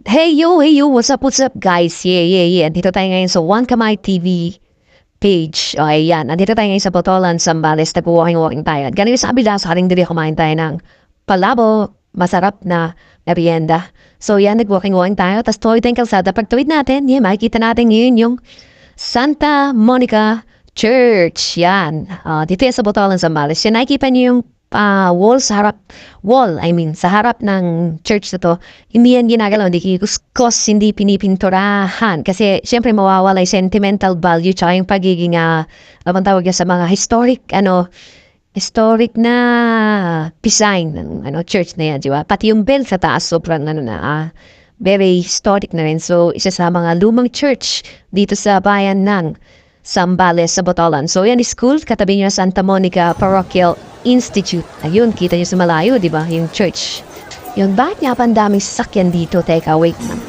Hey yo, what's up guys? Yeah. Dito tayo ngayon sa One Kamay TV page. O ayan, nandito tayo ngayon sa Botolan, Zambales, nag-walking tayo. At ganun sa kabila, sa ating dili kumain tayo ng palabo, masarap na merienda. So yan, nag-walking tayo. Tapos tuwid tayong kalsada. Pag tuwid natin, makikita natin ngayon yung Santa Monica Church. Yan. Dito yan sa Botolan, Zambales. Yan, nakikita niyo yung sa harap ng church na to, hindi yan ginagalaw, hindi kikuskus, hindi pinipinturahan. Kasi, syempre, mawawala yung sentimental value tsaka yung pagiging, abang tawag yan sa mga historic na design ng, church na yan, di ba? Pati yung bell sa taas, sobrang, very historic na rin. So, isa sa mga lumang church dito sa bayan ng Zambales sa Botolan. So, yan is school, katabi niyo Santa Monica Parochial Institute. Ayun, kita niyo sa malayo, di ba? Yung church. Yung bakit nga pa ang daming sasakyan dito? Teka, wait lang.